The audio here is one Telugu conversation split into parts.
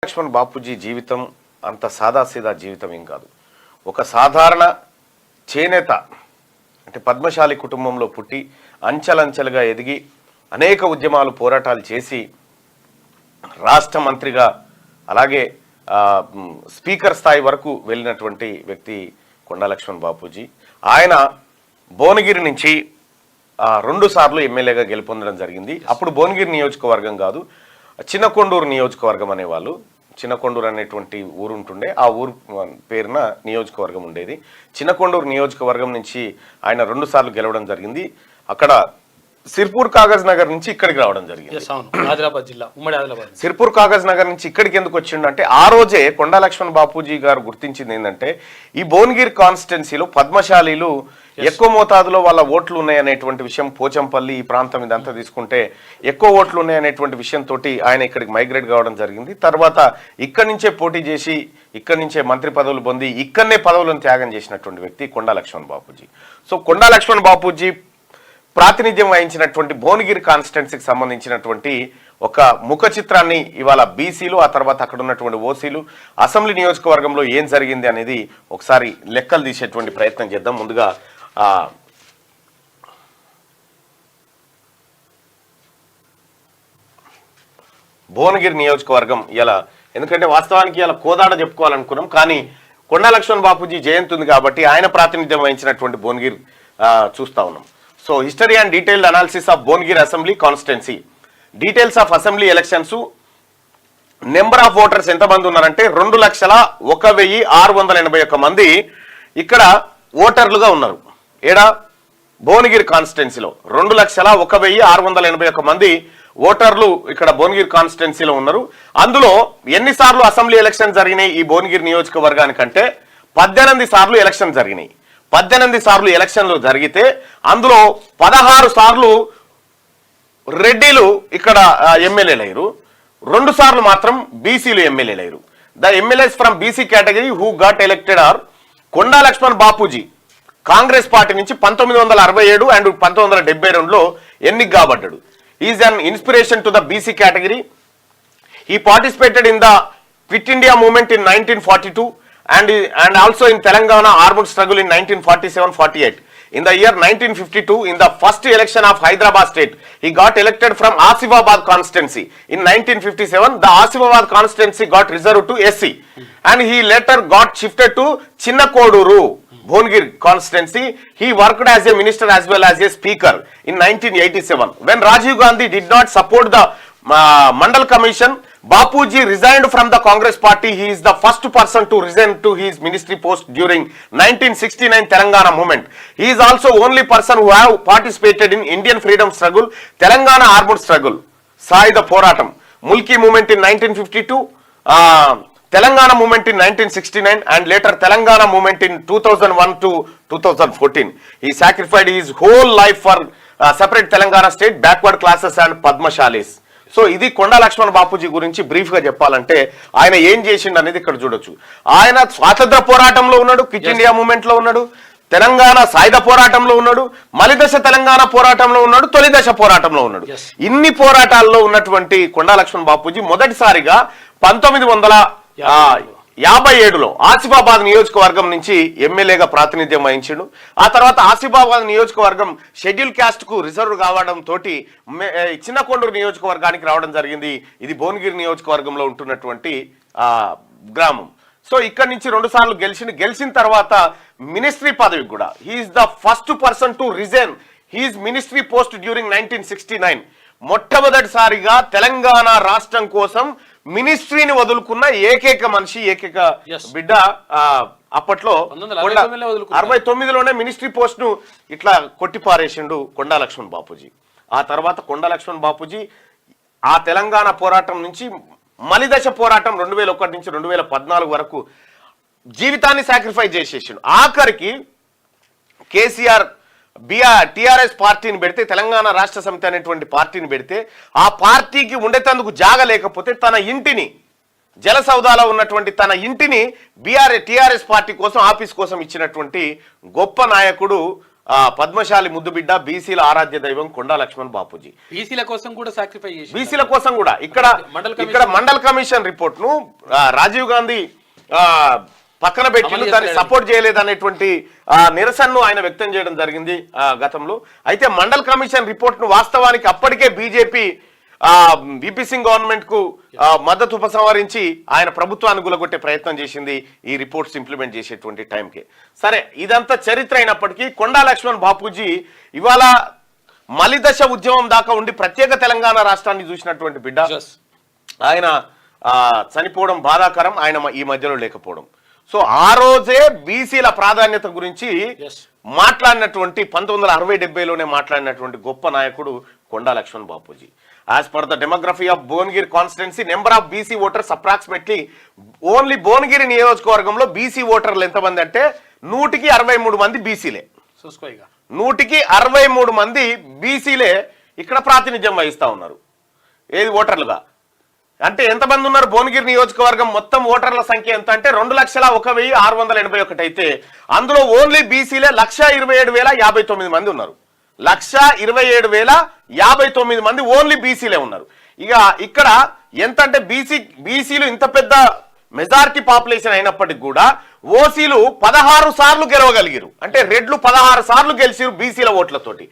లక్ష్మణ్ బాపూజీ జీవితం అంత సాదాసీదా జీవితం ఏం కాదు. ఒక సాధారణ చేనేత అంటే పద్మశాలి కుటుంబంలో పుట్టి అంచెలంచెలుగా ఎదిగి అనేక ఉద్యమాలు పోరాటాలు చేసి రాష్ట్ర మంత్రిగా అలాగే స్పీకర్ స్థాయి వరకు వెళ్ళినటువంటి వ్యక్తి కొండా లక్ష్మణ్ బాపూజీ. ఆయన భువనగిరి నుంచి 2 సార్లు ఎమ్మెల్యేగా గెలుపొందడం జరిగింది. అప్పుడు భువనగిరి నియోజకవర్గం కాదు, చిన్నకొండూరు నియోజకవర్గం అనేవాళ్ళు. చిన్నకొండూరు అనేటువంటి ఊరు ఉంటుండే, ఆ ఊరు పేరున నియోజకవర్గం ఉండేది. చిన్నకొండూరు నియోజకవర్గం నుంచి ఆయన 2 సార్లు గెలవడం జరిగింది. అక్కడ సిర్పూర్ కాగజ్ నగర్ నుంచి ఇక్కడికి రావడం జరిగింది. ఆదిలాబాద్ జిల్లా, ఉమ్మడి ఆదిలాబాద్. సిర్పూర్ కాగజ్ నగర్ నుంచి ఇక్కడికి ఎందుకు వచ్చిండంటే ఆ రోజే కొండా లక్ష్మణ్ బాపూజీ గారు గుర్తించింది ఏంటంటే ఈ భువనగిరి కాన్స్టిట్యున్సీలో పద్మశాలీలు ఎక్కువ మోతాదులో వాళ్ళ ఓట్లు ఉన్నాయనేటువంటి విషయం, పోచంపల్లి ఈ ప్రాంతం ఇదంతా తీసుకుంటే ఎక్కువ ఓట్లు ఉన్నాయనేటువంటి విషయంతో ఆయన ఇక్కడికి మైగ్రేట్ కావడం జరిగింది. తర్వాత ఇక్కడి నుంచే పోటీ చేసి ఇక్కడి నుంచే మంత్రి పదవులు పొంది ఇక్కడనే పదవులను త్యాగం చేసినటువంటి వ్యక్తి కొండా లక్ష్మణ్ బాపూజీ. సో కొండా లక్ష్మణ్ బాపూజీ ప్రాతినిధ్యం వహించినటువంటి భువనగిరి కాన్స్టిట్యున్సీకి సంబంధించినటువంటి ఒక ముఖ చిత్రాన్ని ఇవాళ బీసీలు, ఆ తర్వాత అక్కడ ఉన్నటువంటి ఓసీలు, అసెంబ్లీ నియోజకవర్గంలో ఏం జరిగింది అనేది ఒకసారి లెక్కలు తీసేటువంటి ప్రయత్నం చేద్దాం. ముందుగా భువనగిరి నియోజకవర్గం ఇలా, ఎందుకంటే వాస్తవానికి ఇలా కోదాడ చెప్పుకోవాలనుకున్నాం, కానీ కొండా లక్ష్మణ్ బాపూజీ జయంతి ఉంది కాబట్టి ఆయన ప్రాతినిధ్యం వహించినటువంటి భువనగిరి చూస్తా ఉన్నాం. So history and detailed analysis of Bhuvanagiri assembly constituency. Details of assembly elections. Number of voters ఎంతమంది ఉన్నారంటే 2,01,681 మంది ఇక్కడ ఓటర్లుగా ఉన్నారు. ఏడా భువనగిరి కాన్స్టిట్యున్సీలో 2,01,681 మంది ఓటర్లు ఇక్కడ భువనగిరి కాన్స్టిట్యున్సీలో ఉన్నారు. అందులో ఎన్నిసార్లు అసెంబ్లీ ఎలక్షన్ జరిగినాయి ఈ భువనగిరి నియోజకవర్గానికంటే 18 సార్లు ఎలక్షన్ జరిగినాయి. 18 సార్లు ఎలక్షన్లు జరిగితే అందులో 16 సార్లు రెడ్డిలు ఇక్కడ ఎమ్మెల్యేలు అయ్యారు, 2 సార్లు మాత్రం బీసీలు ఎమ్మెల్యేలు అయ్యారు. The MLAs from BC category who got elected are Konda Lakshman Bapuji Congress party నుంచి 1967 అండ్ 1972లో ఎన్నిక కాబడ్డాడు. Is an inspiration to the BC category. He participated in the Quit India movement in 1942 and also in Telangana armed struggle in 1947-48. In the year 1952, in the first election of Hyderabad state, he got elected from Asifabad constituency. In 1957, the Asifabad constituency got reserved to SC, and he later got shifted to Chinnakoduru, Bhonagiri constituency. He worked as a minister as well as a speaker in 1987. When Rajiv Gandhi did not support the Mandal Commission, Bapuji resigned from the Congress party. He is the first person to resign to his ministry post during 1969 Telangana movement. He is also only person who have participated in Indian freedom struggle, Telangana armed struggle, Saida Poratam, Mulki movement in 1952, Telangana movement in 1969, and later Telangana movement in 2001 to 2014. He sacrificed his whole life for separate Telangana state, backward classes and Padmashalis. So ఇది కొండా లక్ష్మణ్ బాపూజీ గురించి బ్రీఫ్గా చెప్పాలంటే ఆయన ఏం చేసిండు అనేది ఇక్కడ చూడొచ్చు. ఆయన స్వాతంత్ర పోరాటంలో ఉన్నాడు, క్విట్ ఇండియా మూవ్మెంట్లో ఉన్నాడు, తెలంగాణ సాయుధ పోరాటంలో ఉన్నాడు, మలిదశ తెలంగాణ పోరాటంలో ఉన్నాడు, తొలి దశ పోరాటంలో ఉన్నాడు. ఇన్ని పోరాటాల్లో ఉన్నటువంటి కొండా లక్ష్మణ్ బాపూజీ మొదటిసారిగా 1957లో ఆసిఫాబాద్ నియోజకవర్గం నుంచి ఎమ్మెల్యేగా ప్రాతినిధ్యం వహించిండు. ఆ తర్వాత ఆసిఫాబాద్ నియోజకవర్గం షెడ్యూల్ క్యాస్ట్ కు రిజర్వ్ కావడం తోటి చిన్నకొండూరు నియోజకవర్గానికి రావడం జరిగింది. ఇది భువనగిరి నియోజకవర్గంలో ఉంటున్నటువంటి గ్రామం. సో ఇక్కడి నుంచి 2 సార్లు గెలిచిన తర్వాత మినిస్ట్రీ పదవి కూడా he is the first person to resign his ministry post during 1969. మొట్టమొదటిసారిగా తెలంగాణ రాష్ట్రం కోసం మినిస్ట్రీని వదులుకున్న ఏకైక మనిషి, ఏకైక బిడ్డ. అప్పట్లో 69లోనే మినిస్ట్రీ పోస్ట్ ను ఇట్లా కొట్టిపారేసిండు కొండా లక్ష్మణ్ బాపూజీ. ఆ తర్వాత కొండా లక్ష్మణ్ బాపూజీ ఆ తెలంగాణ పోరాటం నుంచి మలిదశ పోరాటం 2001 నుంచి 2014 వరకు జీవితాన్ని సాక్రిఫైస్ చేసేసిండు. ఆఖరికి కేసీఆర్ టిఆర్ఎస్ పార్టీని పెడితే, తెలంగాణ రాష్ట్ర సమితి అనేటువంటి పార్టీని పెడితే, ఆ పార్టీకి ఉండేందుకు జాగ లేకపోతే తన ఇంటిని, జలసౌదాలో ఉన్నటువంటి తన ఇంటిని టిఆర్ఎస్ పార్టీ కోసం, ఆఫీస్ కోసం ఇచ్చినటువంటి గొప్ప నాయకుడు పద్మశాలి ముద్దుబిడ్డ బీసీల ఆరాధ్య దైవం కొండా లక్ష్మణ్ బాపూజీ. బీసీల కోసం కూడా సాక్రిఫై చేసి బీసీల కోసం కూడా ఇక్కడ మండల్ కమిషన్ రిపోర్ట్ ను రాజీవ్ గాంధీ పక్కన పెట్టి దాన్ని సపోర్ట్ చేయలేదనేటువంటి నిరసనను ఆయన వ్యక్తం చేయడం జరిగింది గతంలో. అయితే మండల్ కమిషన్ రిపోర్ట్ ను వాస్తవానికి అప్పటికే బీజేపీ విపి సింగ్ గవర్నమెంట్ కు మద్దతు ఉపసంహరించి ఆయన ప్రభుత్వాన్ని గులగొట్టే ప్రయత్నం చేసింది ఈ రిపోర్ట్స్ ఇంప్లిమెంట్ చేసేటువంటి టైంకి. సరే, ఇదంతా చరిత్ర అయినప్పటికీ కొండా లక్ష్మణ్ బాపూజీ ఇవాళ మలిదశ ఉద్యమం దాకా ఉండి ప్రత్యేక తెలంగాణ రాష్ట్రాన్ని చూసినటువంటి బిడ్డ. ఆయన చనిపోవడం బాధాకరం, ఆయన ఈ మధ్యలో లేకపోవడం. సో ఆ రోజే బీసీల ప్రాధాన్యత గురించి మాట్లాడినటువంటి 1960-70లోనే మాట్లాడినటువంటి గొప్ప నాయకుడు Konda Lakshman Bapuji. As per the demography of Bongir constituency, number of BC voters approximately only Bongir నియోజకవర్గంలో బీసీ ఓటర్లు ఎంతమంది అంటే 163 మంది బీసీలే. 163 మంది బీసీలే ఇక్కడ ప్రాతినిధ్యం వహిస్తా ఉన్నారు. ఏది ఓటర్లుగా అంటే ఎంతమంది ఉన్నారు? భువనగిరి నియోజకవర్గం మొత్తం ఓటర్ల సంఖ్య ఎంత అంటే 2,01,681 అయితే అందులో ఓన్లీ బీసీలే 1,27,059 మంది ఉన్నారు. 1,27,059 మంది ఓన్లీ బీసీలే ఉన్నారు. ఇక ఇక్కడ ఎంత అంటే బీసీలు ఇంత పెద్ద మెజారిటీ పాపులేషన్ అయినప్పటికీ కూడా ఓసీలు 16 సార్లు గెలవగలిగారు. అంటే రెడ్లు 16 సార్లు గెలిచారు బీసీల ఓట్లతోటి.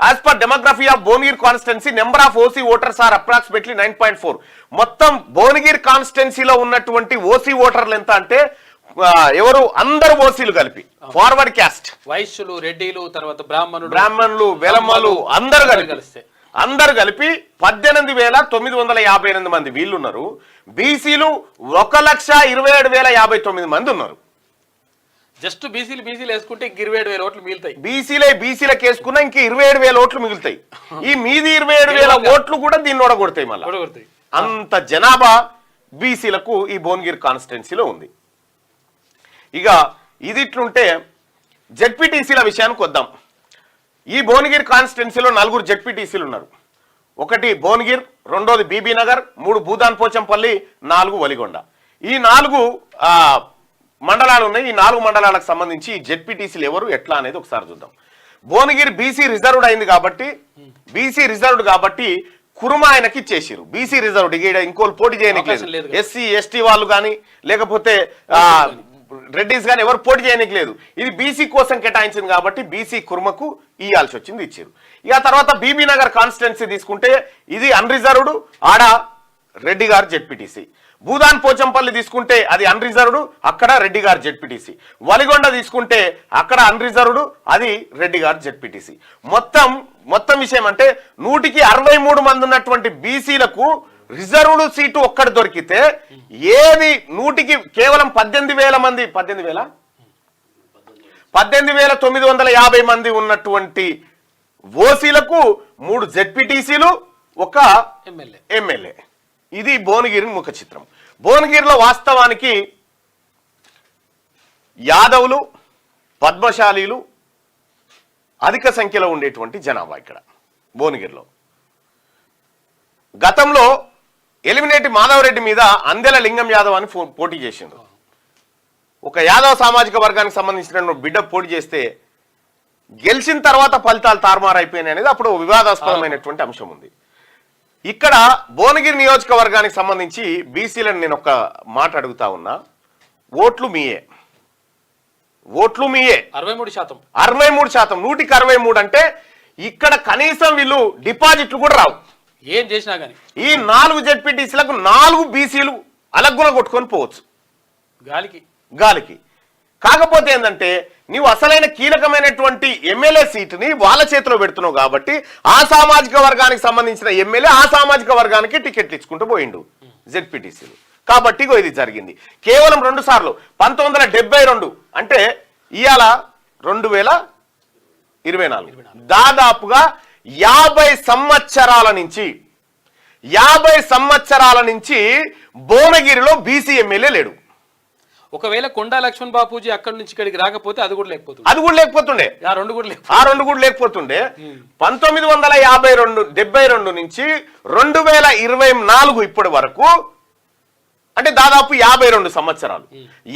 As per demography of Bhuvanagiri constituency number of OC voters are approximately 9.4. మొత్తం భువనగిరి కాన్స్టిట్యున్సీలో ఉన్నటువంటి ఓసీ ఓటర్లు ఎంత అంటే ఎవరు అందరు ఓసీలు కలిపి ఫార్వర్డ్ క్యాస్ట్ వైశ్యులు, రెడ్డిలు, తర్వాత బ్రాహ్మణులు, వెలమ్మలు అందరు కలిపి 18,958 మంది వీళ్ళున్నారు. బీసీలు 1,27,059 మంది ఉన్నారు. జస్ట్ బీసీలు వేసుకుంటే ఇంక 27,000 ఓట్లు మిగులుతాయి. బీసీలకు వేసుకున్నా ఇంక 27,000 ఓట్లు మిగులుతాయి. ఈ మీది 27,000 ఓట్లు కూడా దీన్ని ఓడగొడతాయి. మళ్ళీ అంత జనాభా బీసీలకు ఈ భువనగిరి కాన్స్టిట్యున్సీలో ఉంది. ఇక ఇది ఇట్లుంటే జెడ్పీటీసీల విషయానికి వద్దాం. ఈ భువనగిరి కాన్స్టిట్యున్సీలో 4 జెడ్పీటీసీలు ఉన్నారు. 1 భువనగిర్, 2 బీబీ నగర్, 3 భూదాన్ పోచంపల్లి, 4 వలిగొండ. ఈ 4 మండలాలు ఉన్నాయి. ఈ 4 మండలాలకు సంబంధించి ఈ జెడ్పీటీసీలు ఎవరు ఎట్లా అనేది ఒకసారి చూద్దాం. భువనగిరి బీసీ రిజర్వ్డ్ అయింది కాబట్టి కురుమ ఆయనకి ఇచ్చేసారు. బీసీ రిజర్వ్డ్, ఇంకోళ్ళు పోటీ చేయడానికి లేదు. ఎస్సీ ఎస్టీ వాళ్ళు కానీ లేకపోతే రెడ్డిస్ కానీ ఎవరు పోటీ చేయడానికి లేదు. ఇది బీసీ కోసం కేటాయించింది కాబట్టి బీసీ కుర్మకు ఇవ్వాల్సి వచ్చింది, ఇచ్చారు. ఇక తర్వాత బీబీ నగర్ కాన్స్టిట్యున్సీ తీసుకుంటే ఇది అన్రిజర్వ్డ్, ఆడ రెడ్డి గారు జెడ్పీటీసీ. భూదాన్ పోచంపల్లి తీసుకుంటే అది అన్రిజర్వ్డ్, అక్కడ రెడ్డి గారు జెడ్పీటీసీ. వలిగొండ తీసుకుంటే అక్కడ అన్రిజర్వ్డ్, అది రెడ్డి గారు జెడ్పీటీసీ. మొత్తం విషయం అంటే 163 మంది ఉన్నటువంటి బీసీలకు రిజర్వ్డ్ సీటు ఒక్కటి దొరికితే ఏది 100కి కేవలం 18,000 మంది 18,950 మంది ఉన్నటువంటి ఓసీలకు 3 జెడ్పీటీసీలు, 1 ఎమ్మెల్యే. ఇది భువనగిరి ముఖ చిత్రం. భువనగిరిలో వాస్తవానికి యాదవులు, పద్మశాలీలు అధిక సంఖ్యలో ఉండేటువంటి జనాభా ఇక్కడ భువనగిరిలో. గతంలో ఎలిమినేటి మాధవరెడ్డి మీద అందెల లింగం యాదవ్ అని పోటీ చేసిండు. ఒక యాదవ్ సామాజిక వర్గానికి సంబంధించిన బిడ్డ పోటీ చేస్తే గెలిచిన తర్వాత ఫలితాలు తారుమారైపోయినాయి అనేది అప్పుడు వివాదాస్పదమైనటువంటి అంశం ఉంది. ఇక్కడ భువనగిరి నియోజకవర్గానికి సంబంధించి బీసీలను నేను ఒక మాట అడుగుతా ఉన్నా. ఓట్లు మీయే 63%. 63%, 100కి 63 అంటే ఇక్కడ కనీసం వీళ్ళు డిపాజిట్లు కూడా రావు ఏం చేసినా కానీ. ఈ 4 జెడ్పీటీసీలకు 4 బీసీలు అలగ్గున కొట్టుకొని పోవచ్చు గాలికి. కాకపోతే ఏంటంటే నీవు అసలైన కీలకమైనటువంటి ఎమ్మెల్యే సీటుని వాళ్ళ చేతిలో పెడుతున్నావు కాబట్టి ఆ సామాజిక వర్గానికి సంబంధించిన ఎమ్మెల్యే ఆ సామాజిక వర్గానికి టికెట్లు ఇచ్చుకుంటూ పోయిండు జెడ్పీటీసీలు. కాబట్టి ఇది జరిగింది కేవలం 2 సార్లు. 1972 అంటే ఇవాళ 2024, దాదాపుగా 50 సంవత్సరాల నుంచి భువనగిరిలో బీసీ ఎమ్మెల్యే లేడు. ఒకవేళ కొండా లక్ష్మణ్ బాపూజీ అక్కడి నుంచి ఇక్కడికి రాకపోతే అది కూడా లేకపోతుండే. ఆ రెండు కూడా లేకపోతుండే. 1972 నుంచి 2024 ఇప్పటి వరకు అంటే దాదాపు 52 సంవత్సరాలు.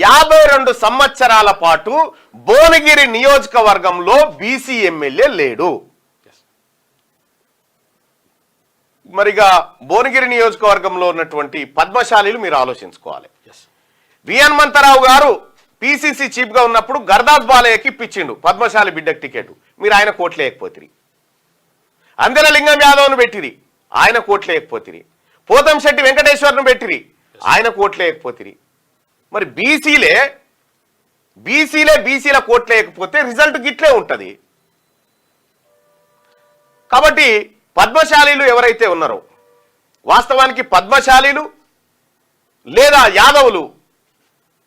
52 సంవత్సరాల పాటు భువనగిరి నియోజకవర్గంలో బీసీ ఎమ్మెల్యే లేడు. మరిగా భువనగిరి నియోజకవర్గంలో ఉన్నటువంటి పద్మశాలీలు మీరు ఆలోచించుకోవాలి. వి హనుమంతరావు గారు పిసిసి చీఫ్ గా ఉన్నప్పుడు గర్దాస్ బాలయ్యకి ఇప్పించిండు పద్మశాలి బిడ్డకు టికెట్, మీరు ఆయన కోట్లేయకపోతిరి. అందెల లింగం యాదవ్ను పెట్టిరి, ఆయన కోట్లేయకపోతిరి. పోతంశెట్టి వెంకటేశ్వర్ను పెట్టిరి, ఆయన కోట్లేయకపోతిరి. మరి బీసీల కోట్లేయకపోతే రిజల్ట్ గిట్లే ఉంటది. కాబట్టి పద్మశాలీలు ఎవరైతే ఉన్నారో, వాస్తవానికి పద్మశాలీలు లేదా యాదవులు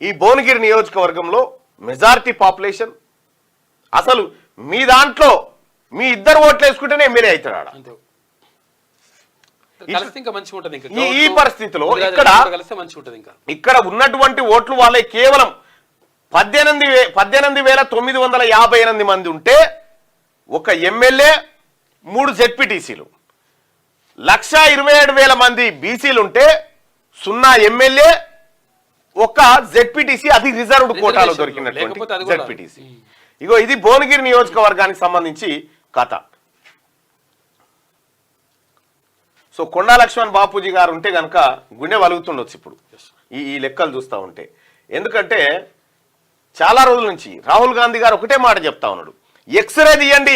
ఈ భువనగిరి నియోజకవర్గంలో మెజారిటీ పాపులేషన్. అసలు మీ దాంట్లో మీ ఇద్దరు ఓట్లు వేసుకుంటేనే ఎమ్మెల్యే అవుతాడు. ఈ పరిస్థితిలో ఇక్కడ ఉన్నటువంటి ఓట్లు వాళ్ళే కేవలం 18,958 మంది ఉంటే ఒక ఎమ్మెల్యే 3 జెడ్పీటీసీలు, 1,27,000 మంది బీసీలు ఉంటే 0 ఎమ్మెల్యే, ఒక జెడ్పీటీసీ, అది రిజర్వ్డ్ కోటాలో దొరికినటువంటి జెడ్పీటీసీ. ఇగో ఇది భువనగిరి నియోజకవర్గానికి సంబంధించి కథ. సో కొండా లక్ష్మణ్ బాపూజీ గారు ఉంటే గనక గుండె వలుగుతుండొచ్చు ఇప్పుడు ఈ లెక్కలు చూస్తూ ఉంటే. ఎందుకంటే చాలా రోజుల నుంచి రాహుల్ గాంధీ గారు ఒకటే మాట చెప్తా ఉన్నాడు, ఎక్స్రే తీయండి,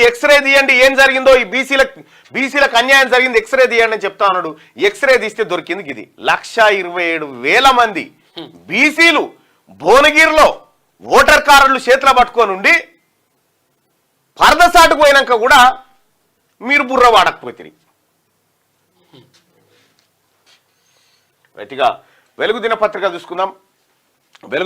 ఏం జరిగిందో ఈ బీసీలకు అన్యాయం జరిగింది, ఎక్స్రే తీయండి అని చెప్తా ఉన్నాడు. ఎక్స్రే తీస్తే దొరికింది ఇది 1,27,000 మంది బీసీలు భువనగిరిలో ఓటర్ కార్డులు చేతిలో పట్టుకొని ఉండి పరదసాటుకు పోయినాక కూడా మీరు బుర్ర వాడకపోతే. రైట్గా వెలుగు దినపత్రిక చూసుకుందాం. వెలుగు